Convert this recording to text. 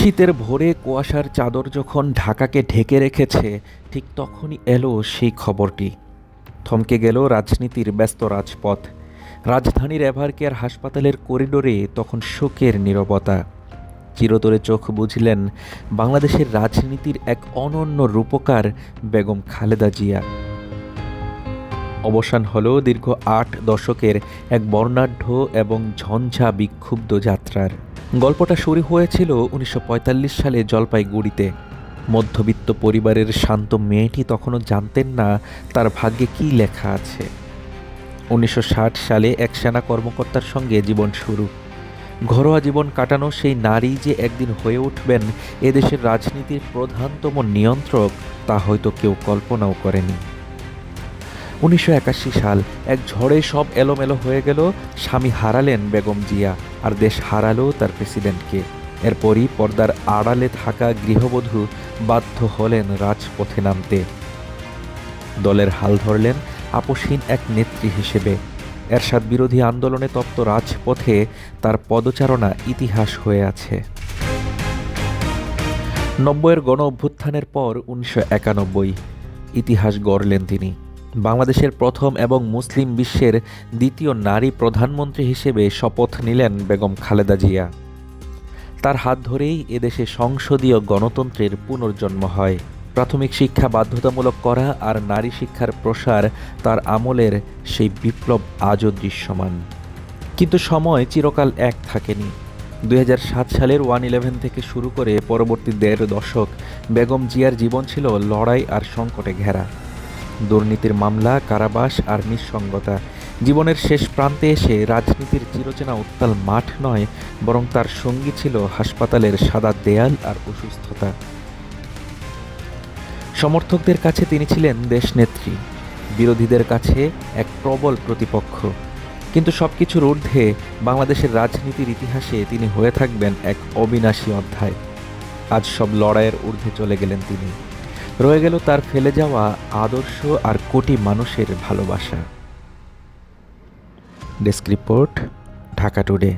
শীতের ভোরে কুয়াশার চাদর যখন ঢাকাকে ঢেকে রেখেছে, ঠিক তখনই এলো সেই খবরটি। থমকে গেল রাজনীতির ব্যস্ত রাজপথ। রাজধানীর এভারকেয়ার হাসপাতালের করিডোরে তখন শোকের নীরবতা। চিরতরে চোখ বুঝলেন বাংলাদেশের রাজনীতির এক অনন্য রূপকার বেগম খালেদা জিয়া। অবসান হলো দীর্ঘ ৮ দশকের এক বর্ণাঢ্য এবং ঝঞ্ঝা বিক্ষুব্ধ যাত্রার। গল্পটা শুরু হয়েছিল ১৯৪৫ সালে জলপাইগুড়িতে। মধ্যবিত্ত পরিবারের শান্ত মেয়েটি তখনও জানতেন না তার ভাগ্যে কী লেখা আছে। ১৯৬০ সালে এক সেনা কর্মকর্তার সঙ্গে জীবন শুরু। ঘরোয়া জীবন কাটানো সেই নারী যে একদিন হয়ে উঠবেন এদেশের রাজনীতির প্রধানতম নিয়ন্ত্রক, তা হয়তো কেউ কল্পনাও করেনি। ১৯৮১ সাল, এক ঝড়ে সব এলোমেলো হয়ে গেল। স্বামী হারালেন বেগম জিয়া, আর দেশ হারালো তার প্রেসিডেন্টকে। এরপরই পর্দার আড়ালে থাকা গৃহবধূ বাধ্য হলেন রাজপথে নামতে। দলের হাল ধরলেন আপোষহীন এক নেত্রী হিসেবে। এরশাদ বিরোধী আন্দোলনে তপ্ত রাজপথে তার পদচারণা ইতিহাস হয়ে আছে। ৯০-এর গণ অভ্যুত্থানের পর ১৯৯১ ইতিহাস গড়লেন তিনি। বাংলাদেশের প্রথম এবং মুসলিম বিশ্বের দ্বিতীয় নারী প্রধানমন্ত্রী হিসেবে শপথ নিলেন বেগম খালেদা জিয়া। তার হাত ধরেই এদেশে সংসদীয় গণতন্ত্রের পুনর্জন্ম হয়। প্রাথমিক শিক্ষা বাধ্যতামূলক করা আর নারী শিক্ষার প্রসার তার আমলের সেই বিপ্লব আজও দৃশ্যমান। কিন্তু সময় চিরকাল এক থাকেনি। ২০০৭ সালের ১১ থেকে শুরু করে পরবর্তী ১.৫ দশক বেগম জিয়ার জীবন ছিল লড়াই আর সংকটে ঘেরা। দুর্নীতির মামলা, কারাবাস আর নিঃসঙ্গতা। জীবনের শেষ প্রান্তে এসে রাজনীতির চিরচেনা উত্তাল মাঠ নয়, বরং তার সঙ্গী ছিল হাসপাতালের সাদা দেয়াল আর অসুস্থতা। সমর্থকদের কাছে তিনি ছিলেন দেশনেত্রী, বিরোধীদের কাছে এক প্রবল প্রতিপক্ষ। কিন্তু সবকিছুর ঊর্ধ্বে বাংলাদেশের রাজনীতির ইতিহাসে তিনি হয়ে থাকবেন এক অবিনাশী অধ্যায়। আজ সব লড়াইয়ের ঊর্ধ্বে চলে গেলেন তিনি। রয়ে গেল তার ফেলে যাওয়া আদর্শ আর কোটি মানুষের ভালোবাসা। Desk report, Dhaka today.